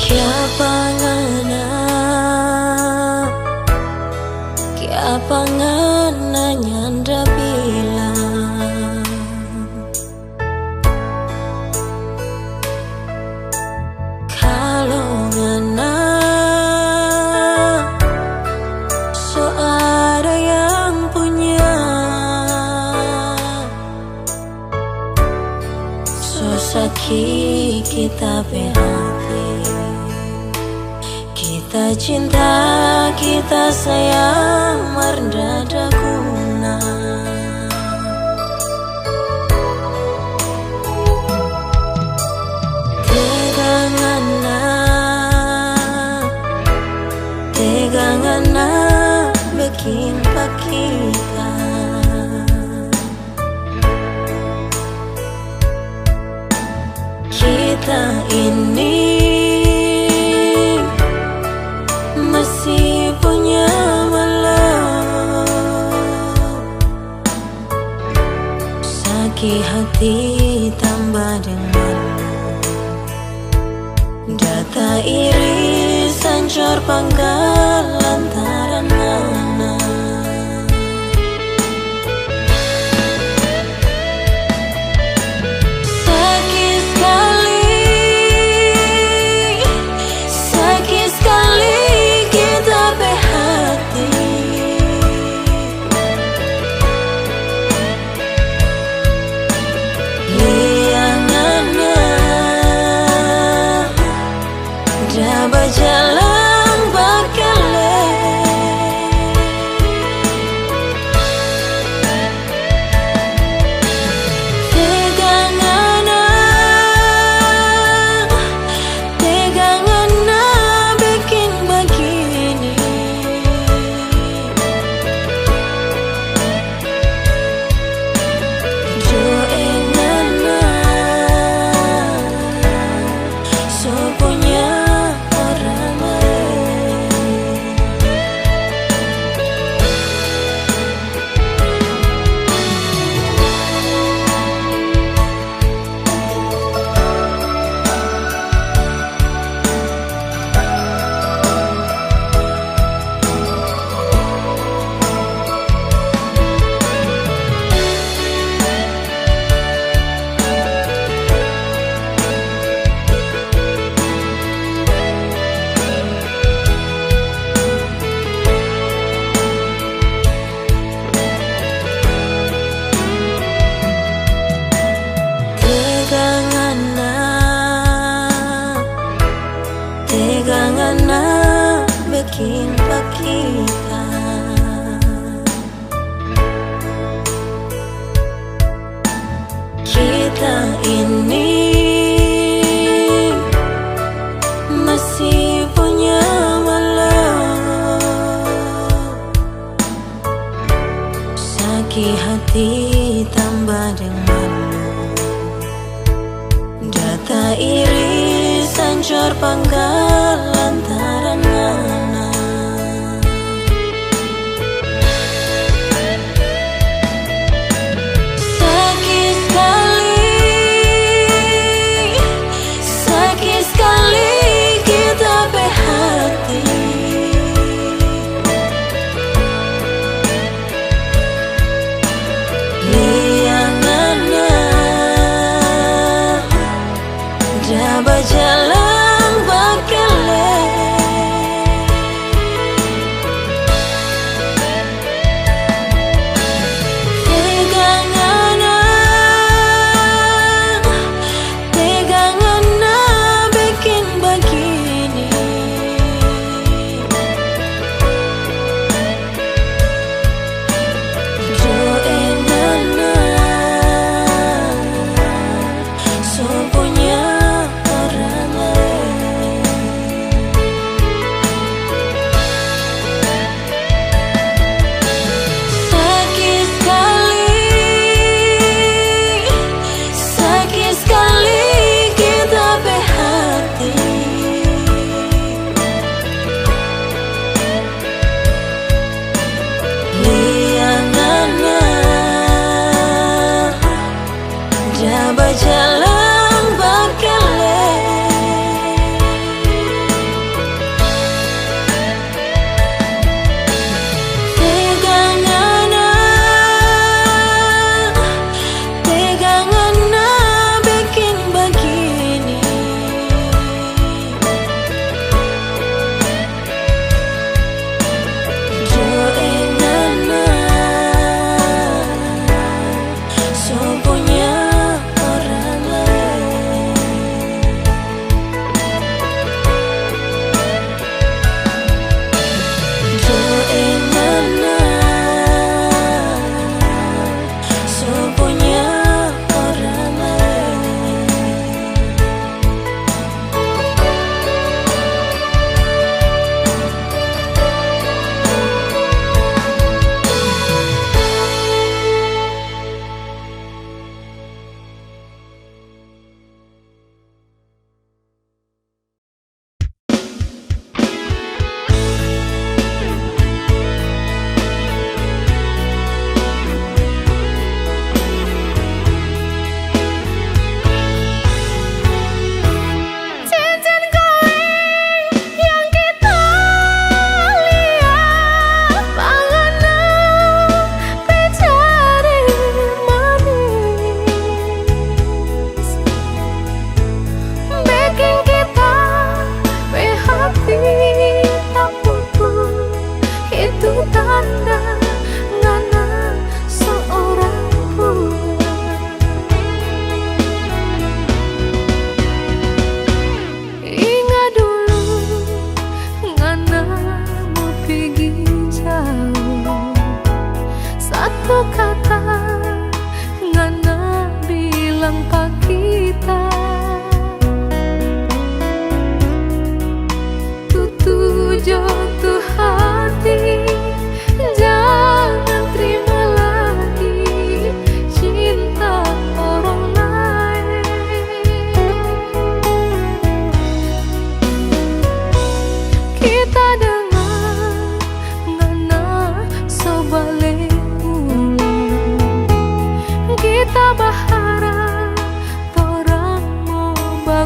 Kiapa ngana nyanda bilang kalau ngana so ada yang punya, so sakit kita berhati. Kita cinta, kita sayang, merdada guna. Tegangana bikin pak kita. Kita ini masih punya malam, sakit hati tambah dengan data iri sancor panggal lantaran mana. Sakit sekali kita berhati. Liangana dah berjalan berkali. Tegangana bikin begini. Joengana so punya orang lain. Tegangana bikin pak kita. Kita ini masih punya malam, sakit hati tambah dengan data iri sancor panggal lantaran mana. Sakit sekali kita berhati. Liangana dah berjalan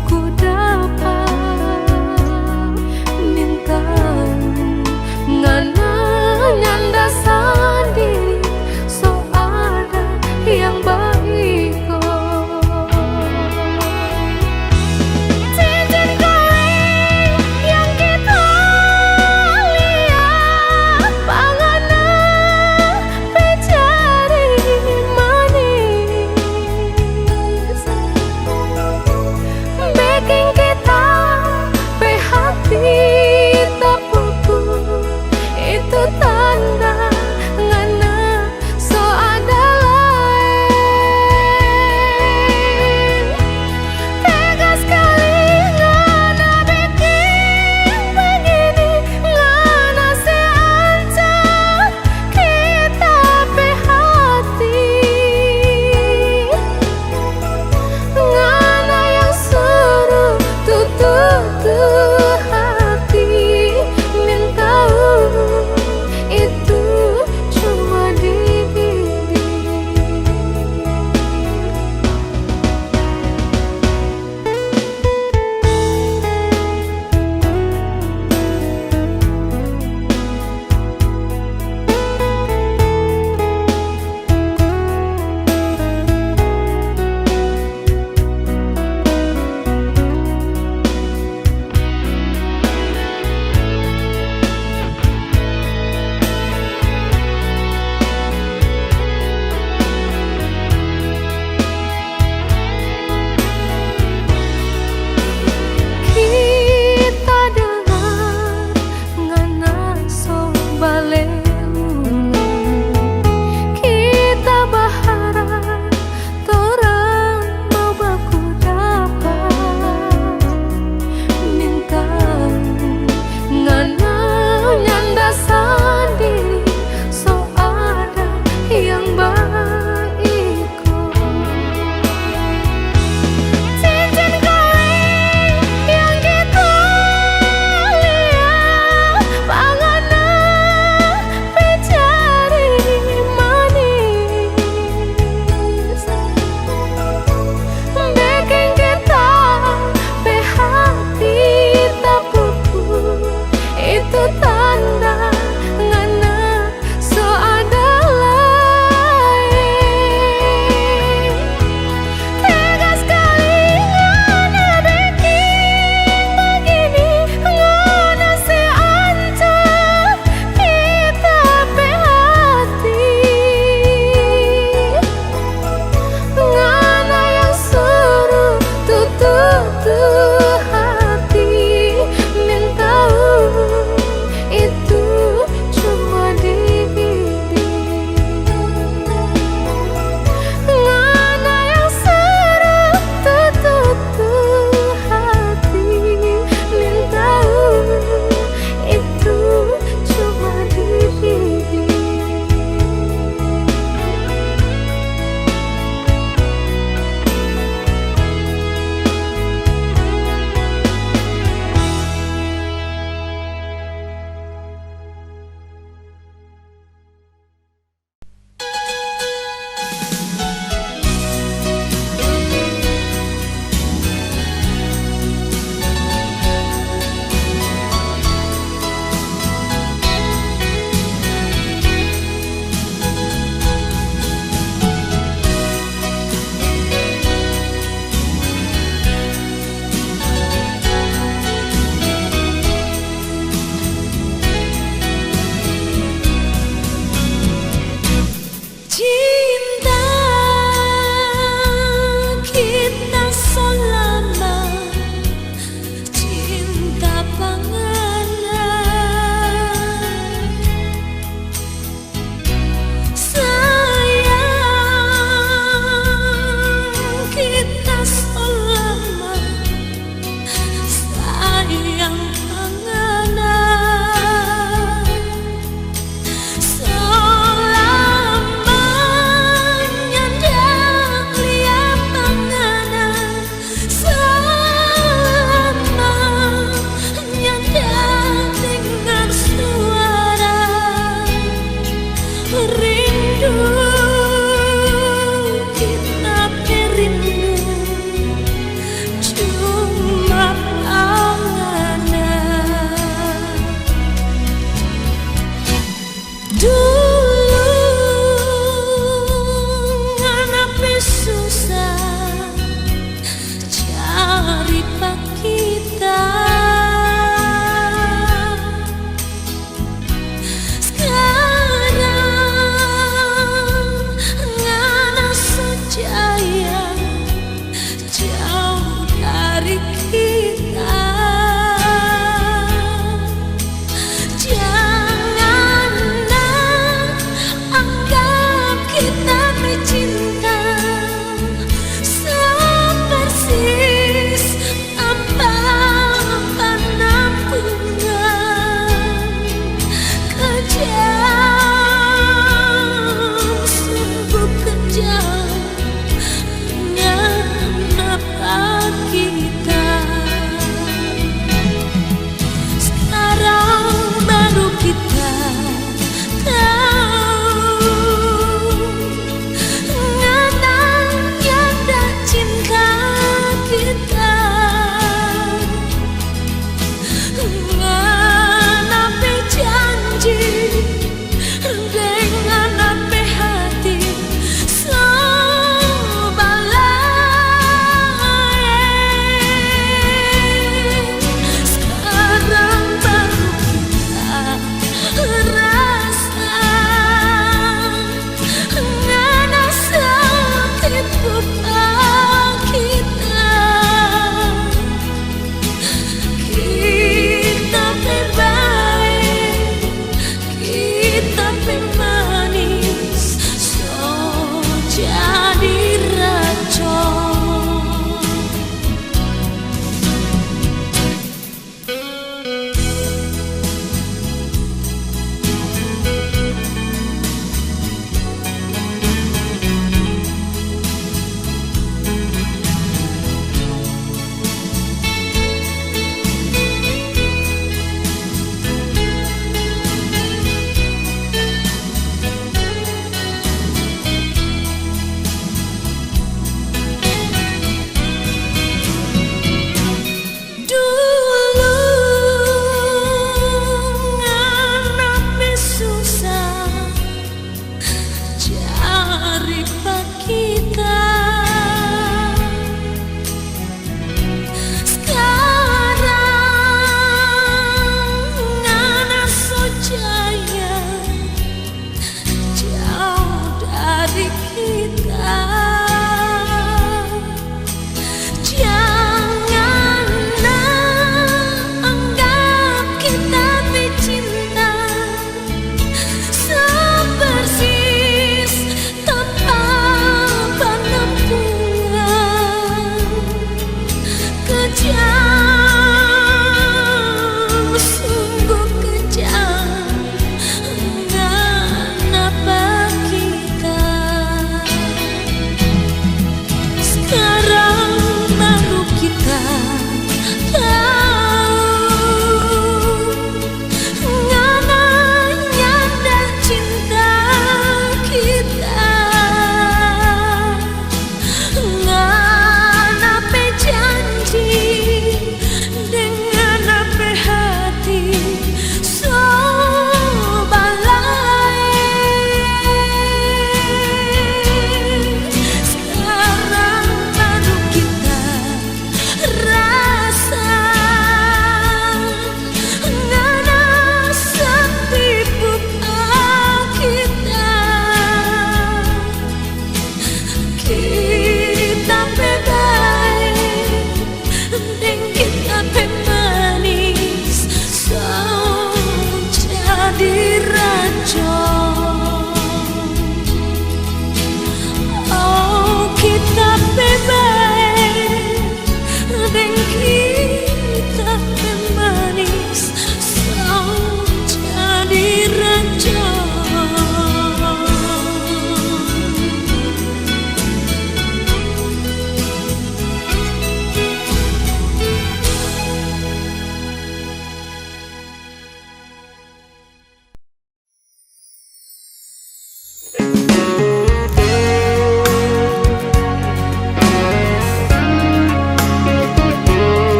aku dapat minta ngana nyanda sandi so ada yang baik cincin kawin yang kita lihat pangana pecari manis baking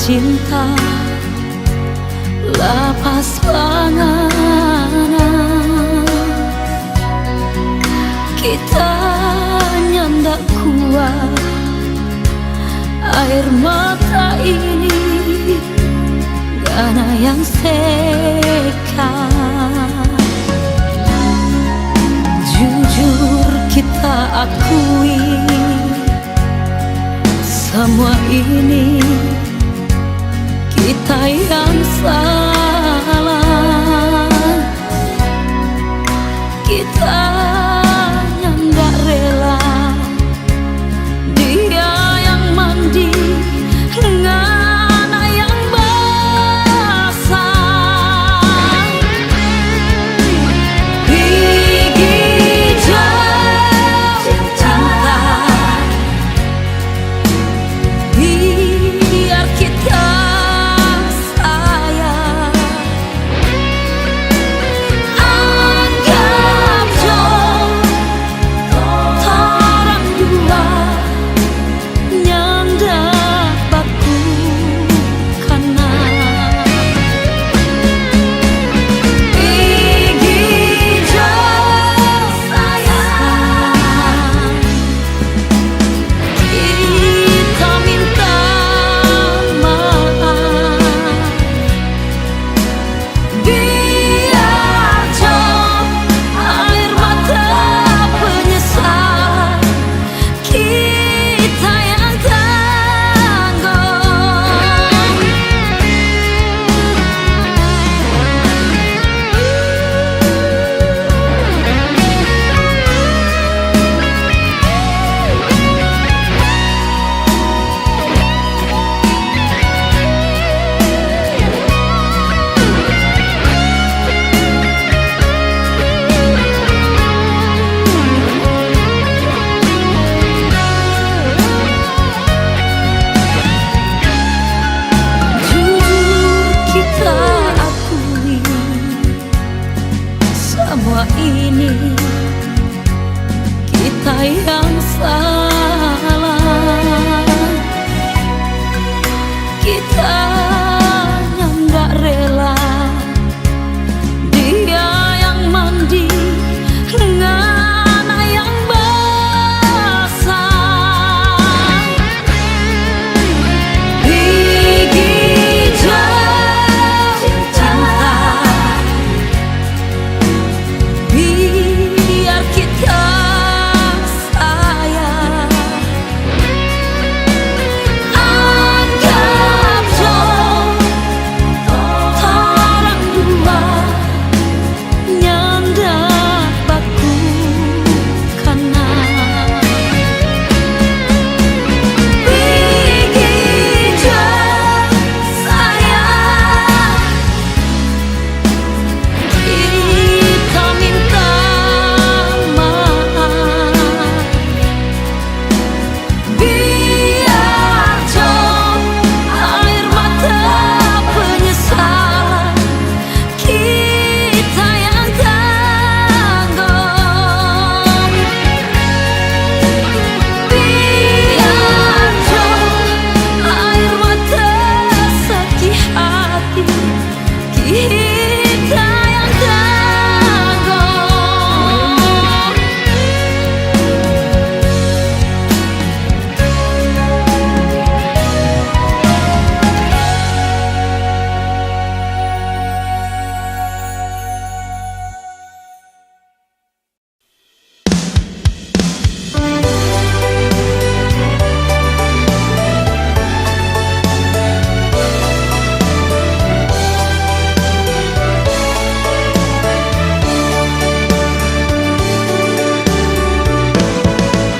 cinta lapas panganan kita nyandak kuat air mata ini karena yang sekat. Jujur kita akui semua ini kita yang salah. Kita yang gak rela dia yang mandi dengan yang basah. Gigi jauh cinta biar kita ini kita yang salah. Kita yang gak rela dia yang mandi dengan yang basah. Gigi jauh cinta biar kita sayang. Anggap jauh orang dua nyandak baku kana. Gigi jauh sayang kita minta biar jauh air mata penyesalan kita yang tanggung. Biar jauh air mata sedih hati kita yang tanggung.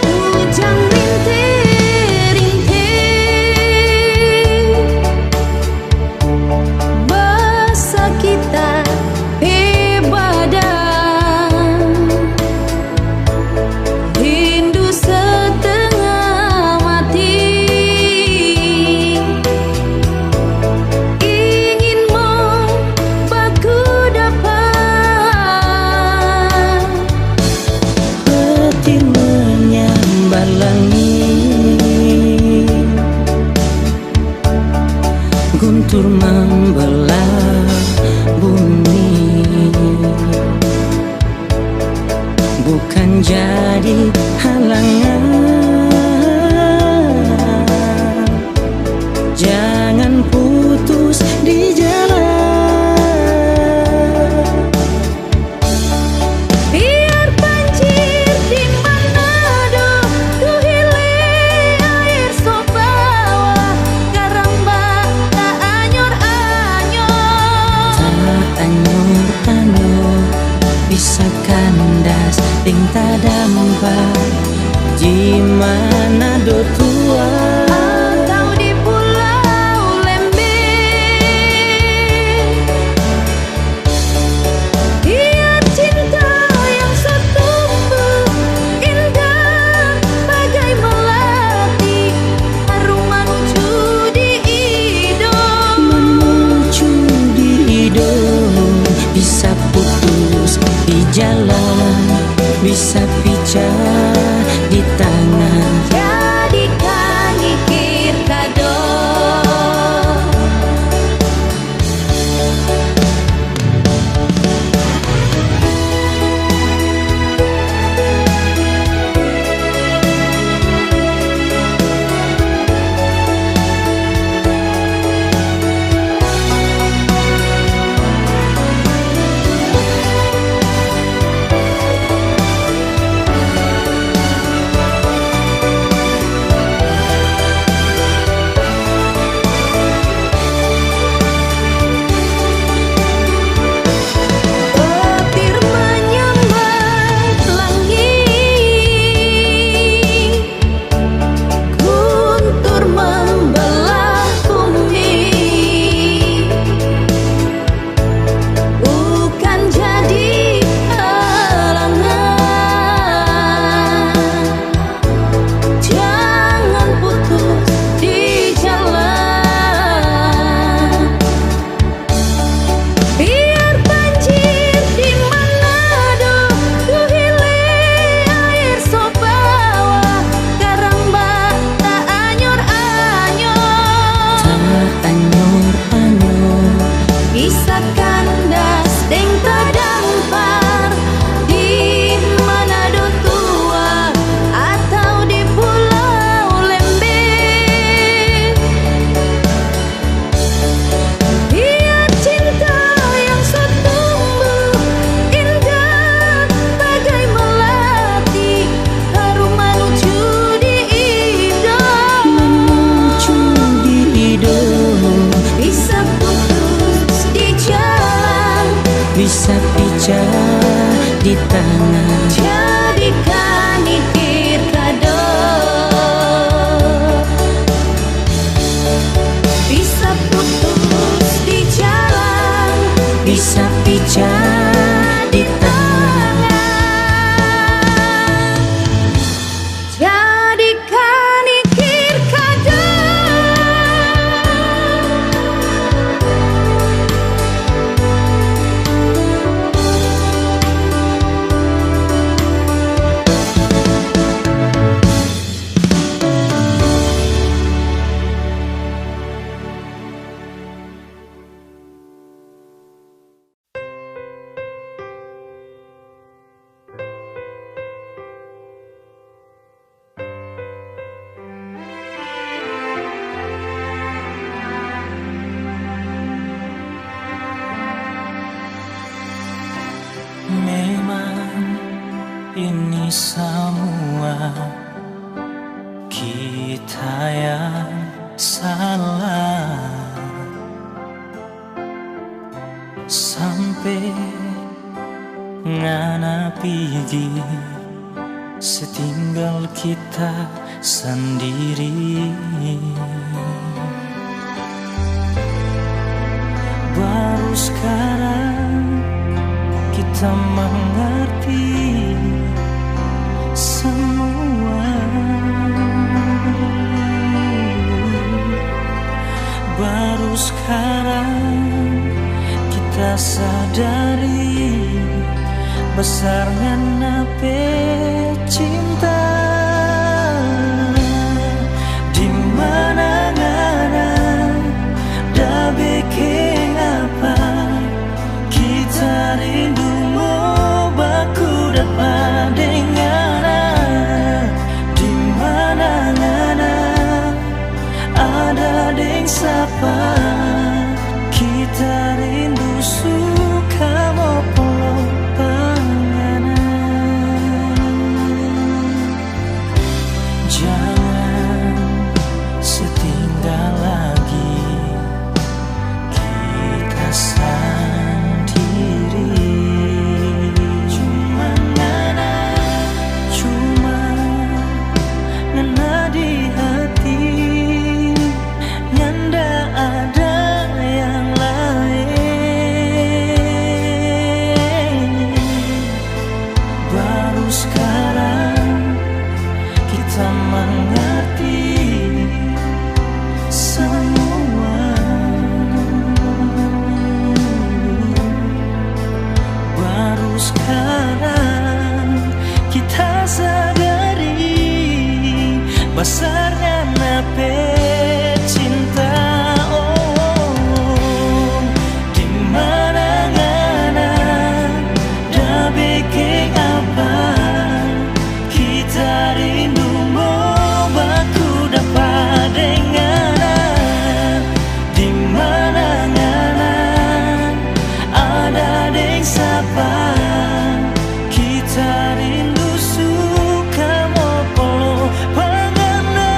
Hujan rintik-rintik basah kita badan. Rindu setengah mati ingin mau baku dapat petir menyambar langit ting tadampak di mana do tua atau di Pulau Lembeh. Biar cinta yang setumbuh indah bagai melati, harum menuju di hidung. menuju di hidung. Bisa putus di jalan, bisa pecah di tangan. Jadikan ikir kado. Petir menyambar langit, guntur membelah bumi, bukan jadi halangan. Jangan putus di jalan. Biar banjir di Manado, ku hilir air sobawa, karang tak anyor-anyor. Tak anyor-anyor, Bisa kandas deng tadampar di Manado tua atau di Pulau Lembeh. Biar cinta yang setumbuh indah bagai melati, harum menuju di hidung. menuju di hidung. Bisa putus di jalan, Bisa pecah di tangan. jadikan ikir kado. Bisa putus di jalan, Bisa pecah di tangan. jadikan ikir kado. Memang ini semua kita yang salah, sampai ngana pigi setinggal kita sendiri. Baru sekarang kita mengerti semua. Baru sekarang kita sadari besarnya nape cinta. Di mana ngana dah bikin apa kita rindu mau baku dapat dengar. Di mana ngana ada deng sapa kita rindu suka mau peluk panganan. Jangan setia sapa kita rindu suka mau polo pangana.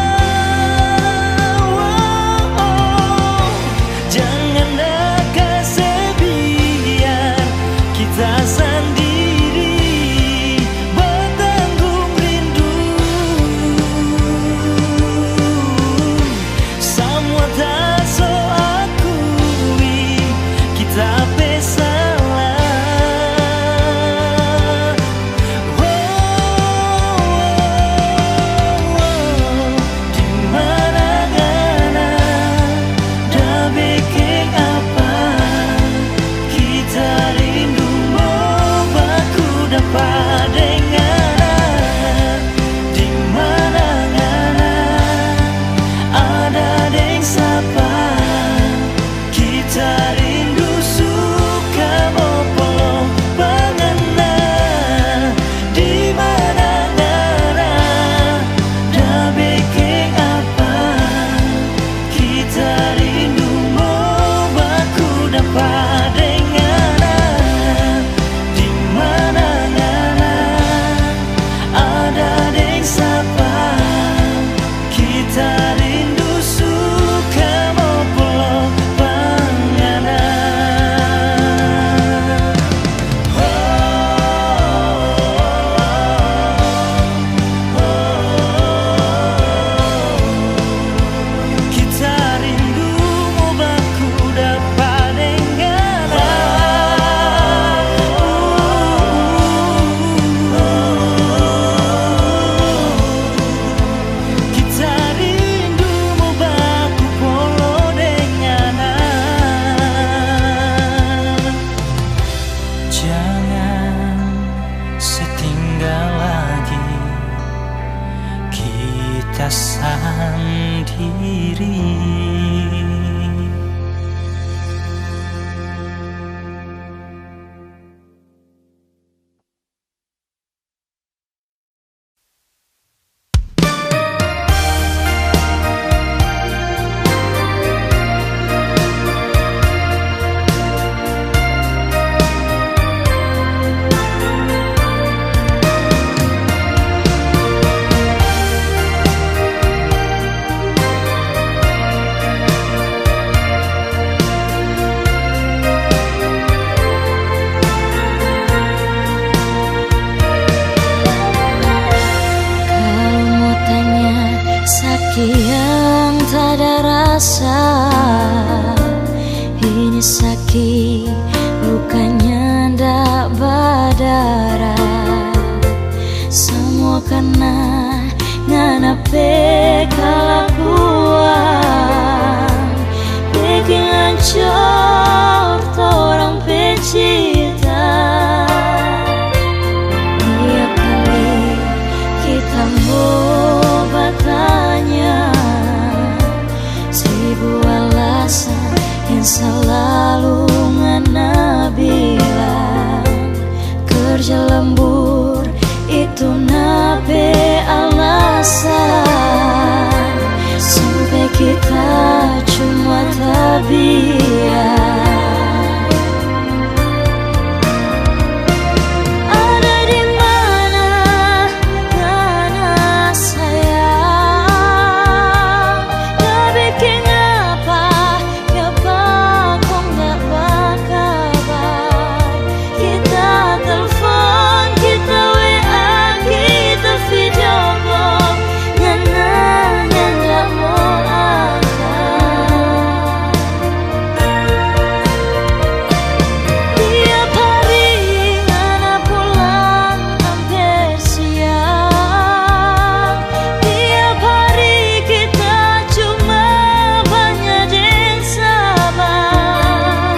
Jangan nak kesepian kita sendiri bertanggung rindu. Semua tak so akui kita salah. Di mana-mana dah bikin apa kita rindu mau baku dapat dengar. Di mana-mana ada deng sapa kita rindu suka mau polo pangana. Di mana-mana dah bikin apa kita rindu mau baku dapat dengar. Di mana-mana ada deng sapa kita rindu suka mau polo pangana. Kita rindu mau baku dapat dengar. Kita rindu mau baku polo denganan. Jangan setinggal lagi kita sendiri. Kalau mau tanya sakit yang tak ada rasa, ini sakit lukanya ndak berdarah. Semua karena nganape kelakuan bikin hancur orang pecinta. Tiap kali kita mau bertanya, seribu alasan yang selalu ngana bilang. Kerja lembur itu nape alasan, sampai kita cuma tabiat. Ada di mana ngana sayang, gak bikin apa kau nggak berkabar. Kita telepon, kita WA, kita video call, ngana nggak mau angkat. Tiap hari ngana pulang hampir siang. Tiap hari kita cuma banyak yang sabar.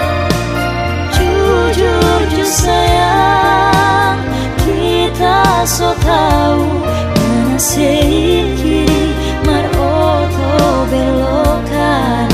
Jujur sayang, kita so tahu mana kiri mar oto belok kanan.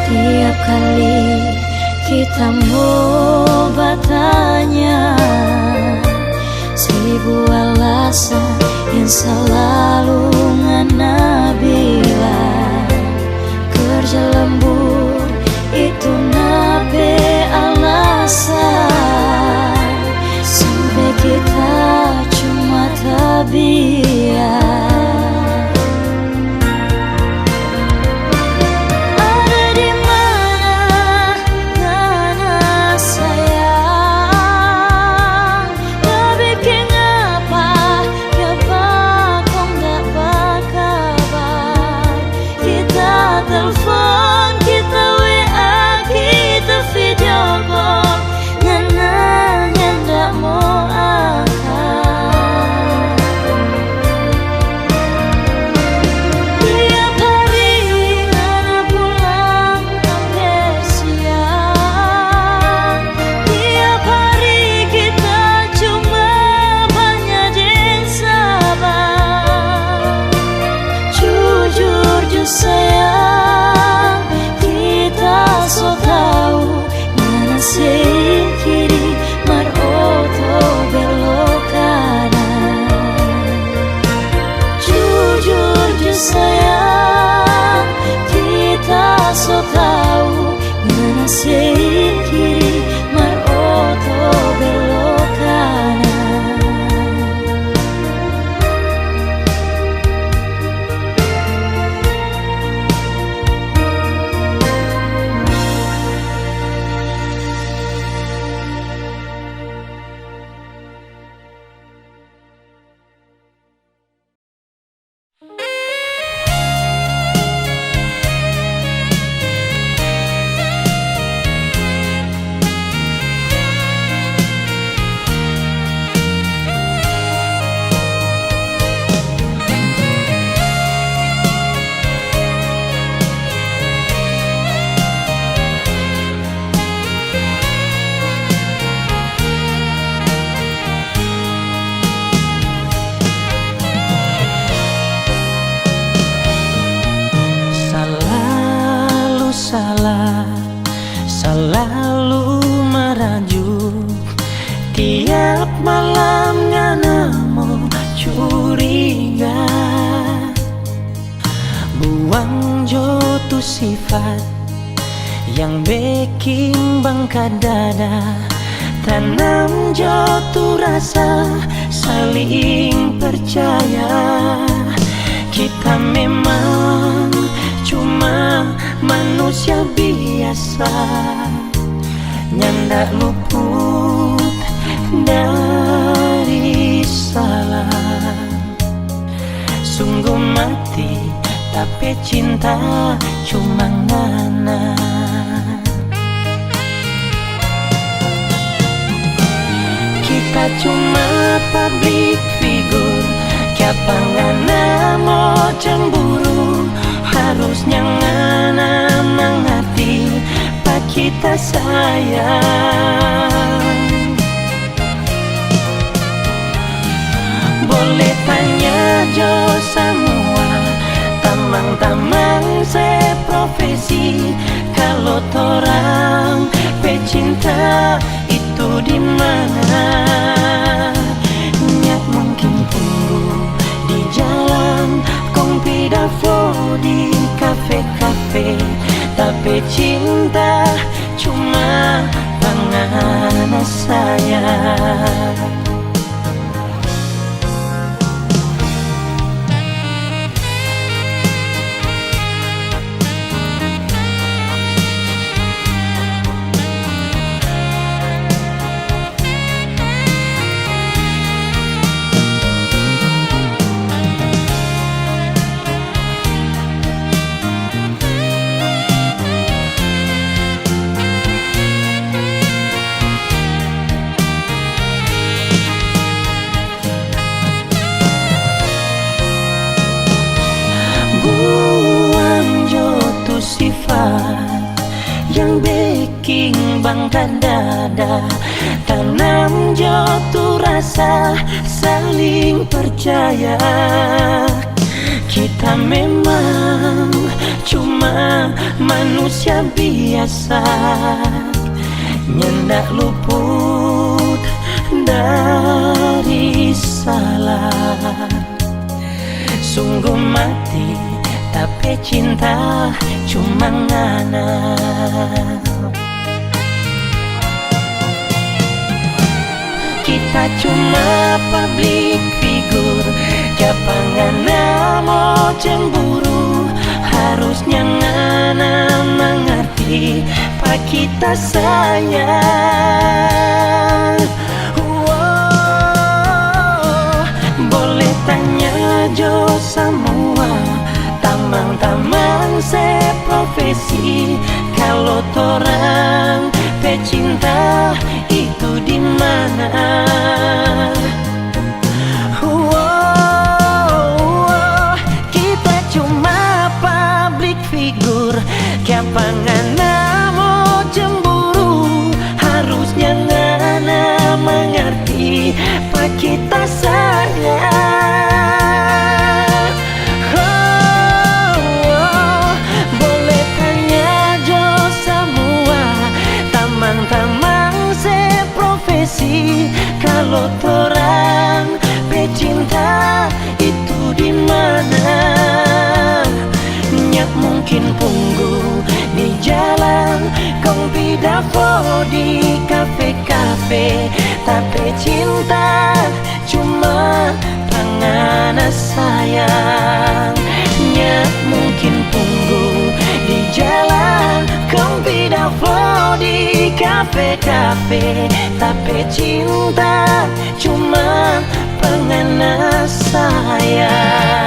Tiap kali kita mau bertanya, seribu alasan yang selalu ngana bilang. Kerja lembur itu nape alasan, sampai kita cuma tabiat. Sayang, kita so tahu mana sih kiri mar oto belok kanan. Jujur sayang, kita so tahu mana sih kiri mar oto belok kanan. Selalu merajuk, tiap malam ngana mau curiga. Buang jotu sifat yang bikin bangka dada, tanam jotu rasa saling percaya. Kita memang cuma manusia biasa, nyanda luput dari salah. Sungguh mati tapi cinta cuma ngana. Kita cuma public figure, siapa ngana mau cemburu. Harusnya ngana mengerti pak kita sayang. Boleh tanya jo semua, tamang-tamang seprofesi, kalau torang pecinta itu di mana? Nyak mungkin tunggu di jalan, kong pidafo di kafe-kafe, tapi cinta cuma pangana sayang. Buang jotu sifat yang bikin bangka dada, tanam jotu rasa saling percaya. Kita memang cuma manusia biasa, nyendak luput dari salah. Sungguh mati tapi cinta cuma ngana. Kita cuma public figure, japangan mau cemburu. Harusnya ngana mengerti pak kita sayang. Boleh tanya jo semua tamang-tamang seprofesi, kalau torang pecinta itu di mana? Kita cuma public figure, kapangan mau cemburu. Harusnya ngana mengerti pak kita sayang. Boleh tanya jo semua tamang-tamang seprofesi, kalau torang pecinta itu di mana? Nyak mungkin punggu di jalan, kong pidafo di kafe-kafe, tapi cinta cuma tangan sayang. Nyak mungkin punggu di jalan, kong pidafo di kafe-kafe, tapi cinta cuma pengen sayang.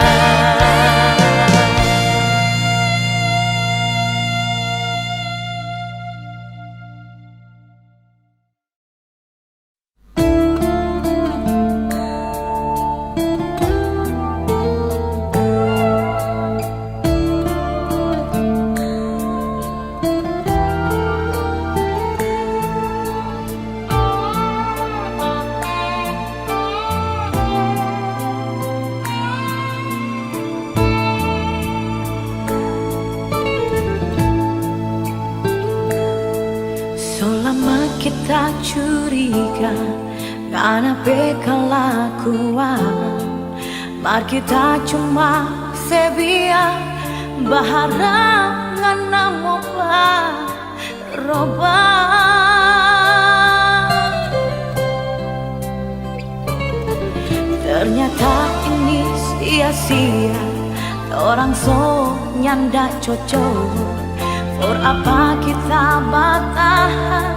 Kita curiga karena kelakuan, mar kita cuma sebia baharangan namo roba. Ternyata ini sia-sia, orang so nyanda cocok. For apa kita bertahan?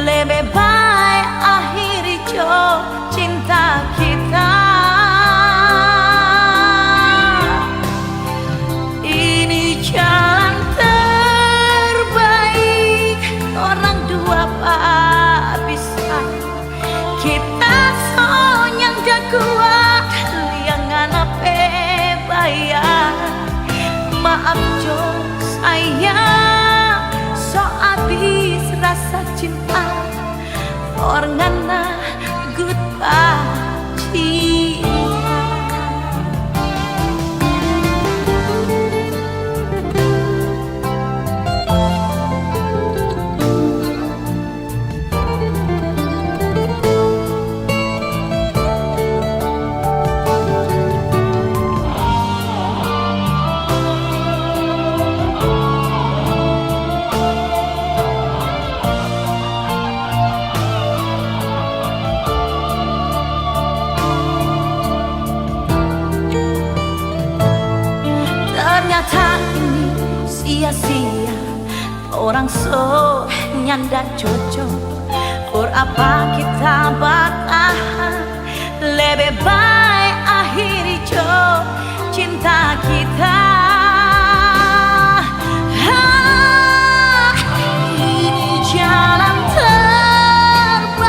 Lebih baik akhiri jo cinta kita. Ini jalan terbaik, orang dua pak bisa. Kita sonyang dah kuat, liangan apa bayar. Maaf jo sayang, so habis rasa cinta. Orangana goodbye cinta. Ternyata ini sia-sia, orang so nyanda cocok. For apa kita bertahan? Lebih baik akhiri jo cinta kita. Ini jalan terbaik,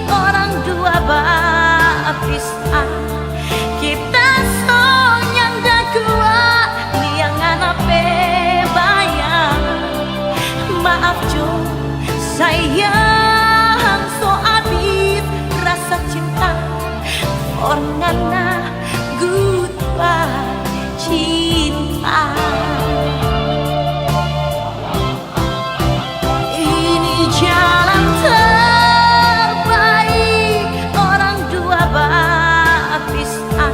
orang dua berpisah. Kita sonyang dah kuat, liangan apa bayang. Maaf jo sayang, so habis rasa cinta. Orangana goodbye cinta. Ini jalan terbaik orang dua berpisah.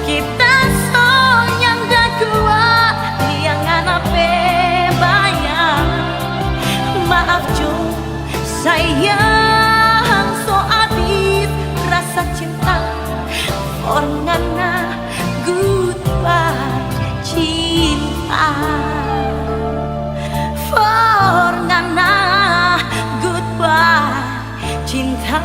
Kita soalnya dah kuat yang anak banyak. Maaf Jung, sayang so habis rasa cinta. Orangana goodbye cinta. Orangana goodbye cinta.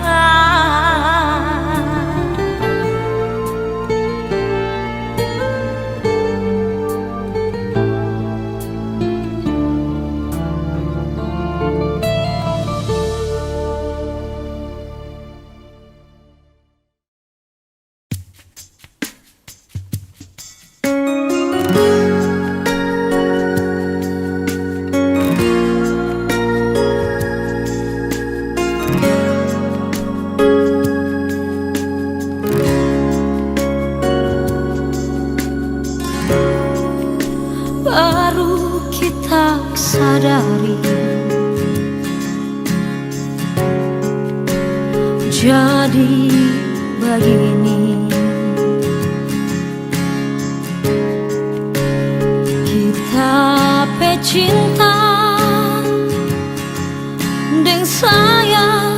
Baru kita sadari jadi begini. Kita pecinta deng saya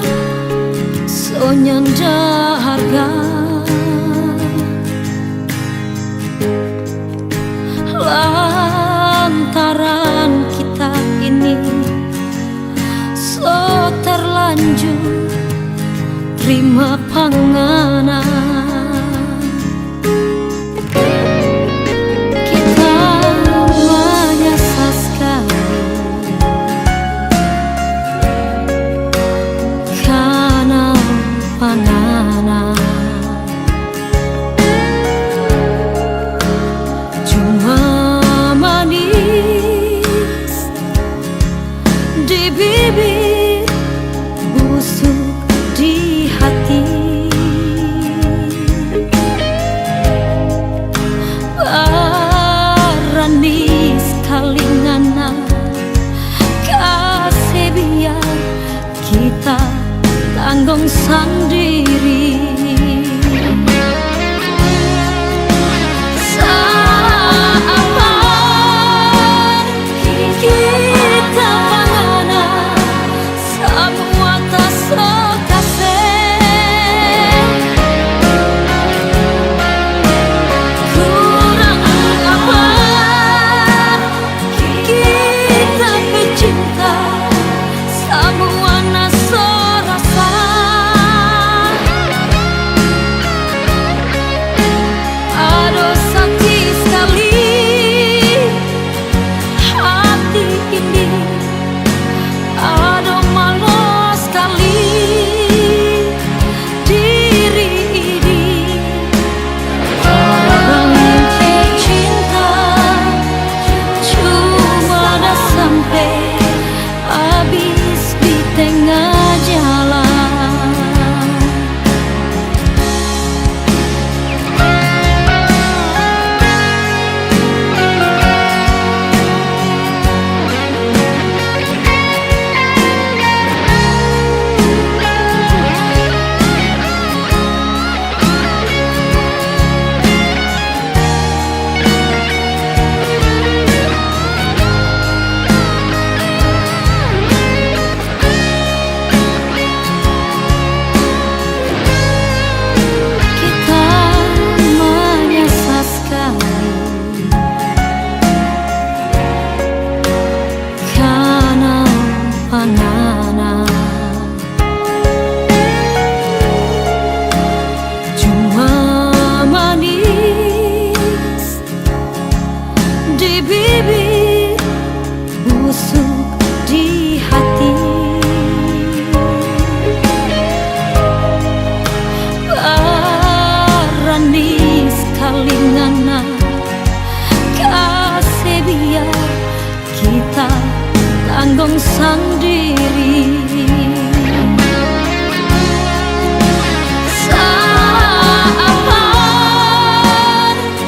sonyanda harga. Lantaran kita ini so terlanjur terima panganan. Kita menyesal sekali karena panganan. Cuma manis di bibir, busuk di hati. Berani sekali ngana kasih biar kita tanggung sendiri. tanggung sendiri. Saat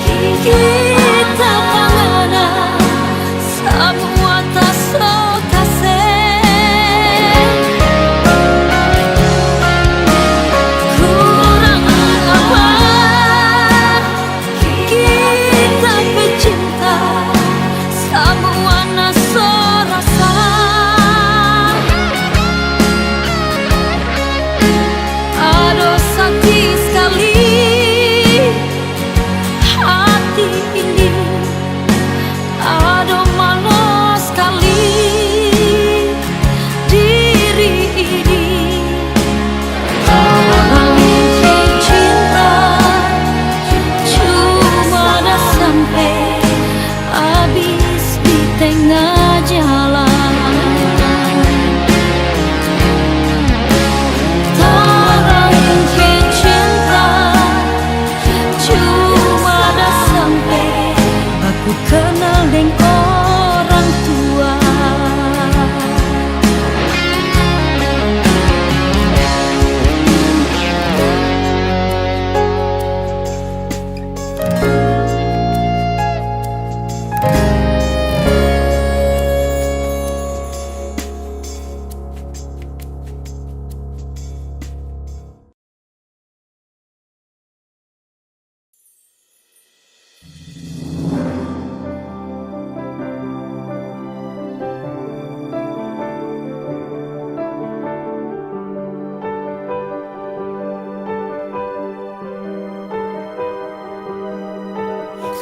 kita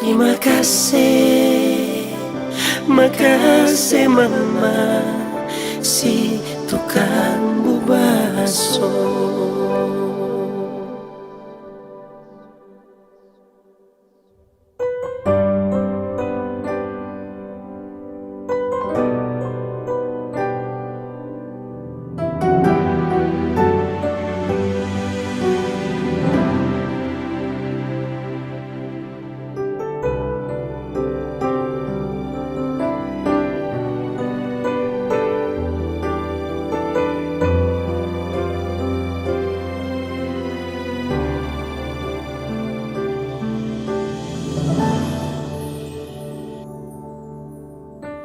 Terima kasih, makasih mama si tukang bubaso.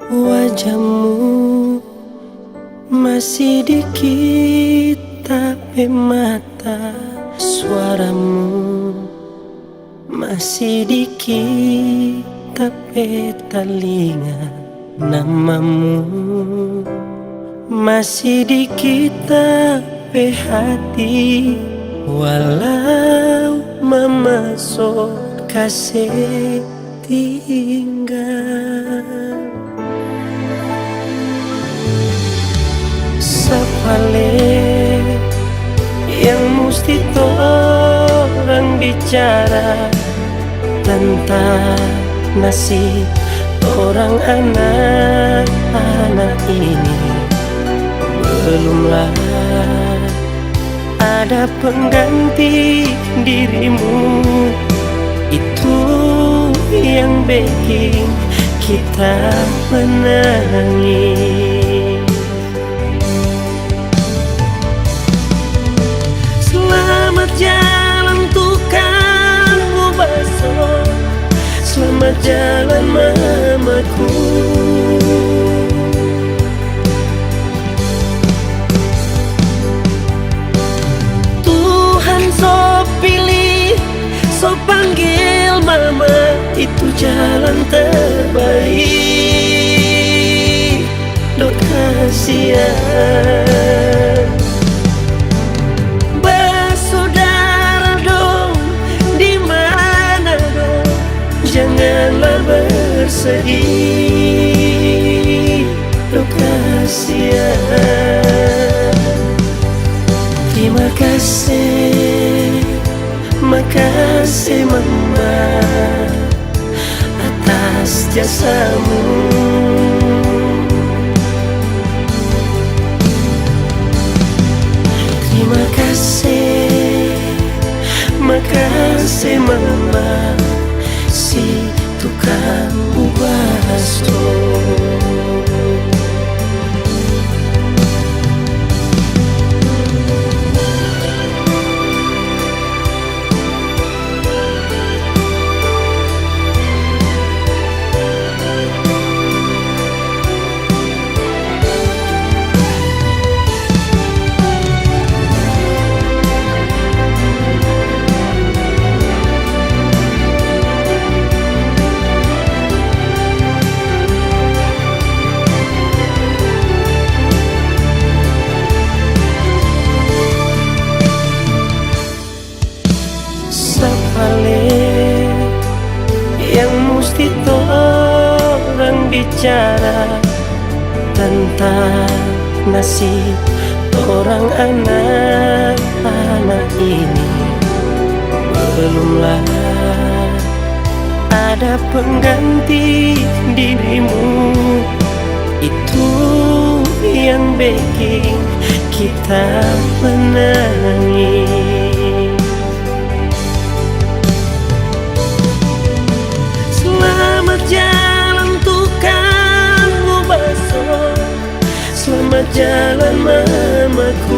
Wajahmu masih dikit tapi mata, suaramu masih dikit tapi telinga, namamu masih dikit tapi hati. Walau mama so kasih tinggal, sepale yang mesti orang bicara tentang nasib orang anak-anak ini. Belumlah ada pengganti dirimu, itu yang bikin kita menangis. Selamat jalan tukang bubaso, selamat jalan mamaku. Tuhan so pilih, so panggil mama, itu jalan terbaik. Dok kasihan janganlah bersedih, Dok kasihan. Terima kasih, makasih mama atas jasamu. Terima kasih, makasih mama si tukang bubaso. Yang mesti orang bicara tentang nasib orang anak-anak ini. Belumlah ada pengganti dirimu, itu yang bikin kita menangis. Selamat jalan tukang bubaso, selamat jalan mamaku.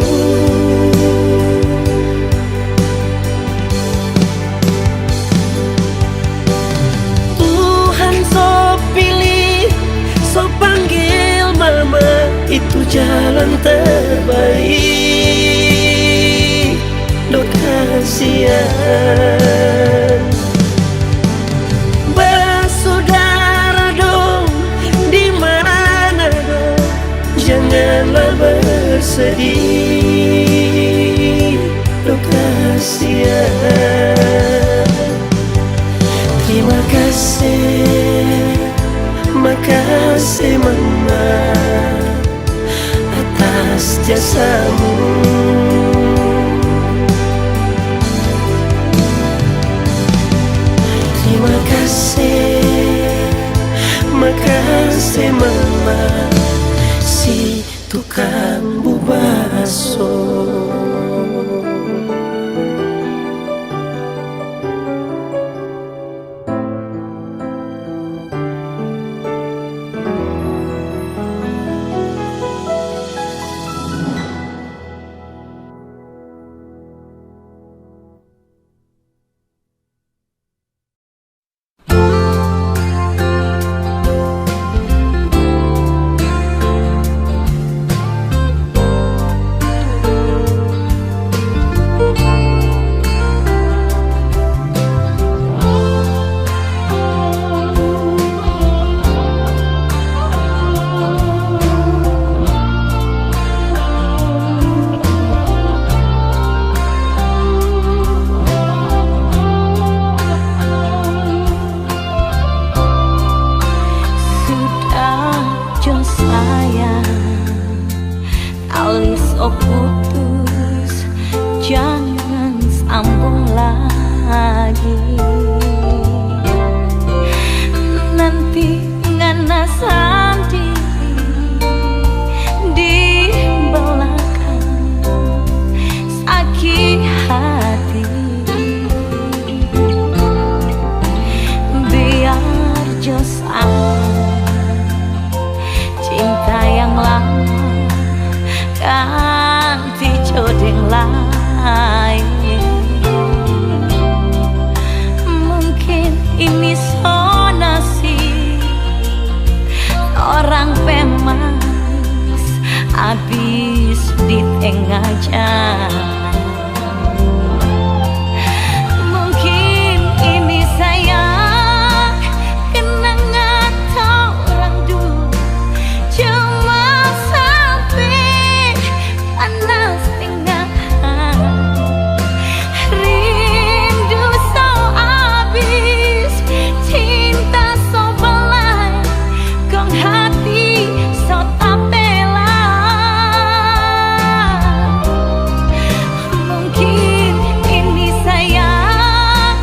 Tuhan so pilih, so panggil mama, itu jalan terbaik. Dok kasihan janganlah bersedih, Dok kasihan. Terima kasih, kasih mama atas jasamu. Terima kasih, makasih mama, si tukang bubaso. Putus, jangan sambung lagi. Nanti ngana sendiri di belakang sakit hati. Biar josan cinta yang lama ganti codeng lain. Mungkin ini sonasi orang pemanis habis di tengah jalan. Mungkin ini sayang kenangan orang dulu, cuma sampai panas tengah rindu so abis, cinta so belai, kong hati so tapela. Mungkin ini sayang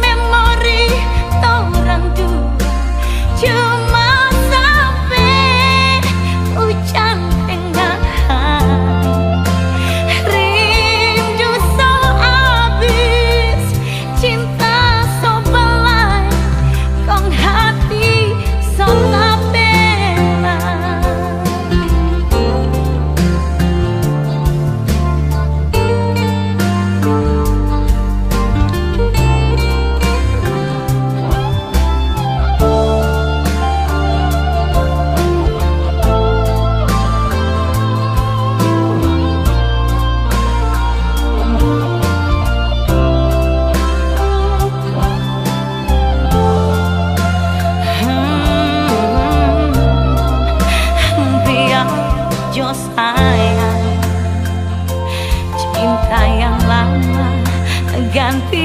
memori orang dulu, cuma sampai hujan tengah rindu so abis, cinta so belai, kong hati so tapela. Biar jo sayang cinta yang lama ganti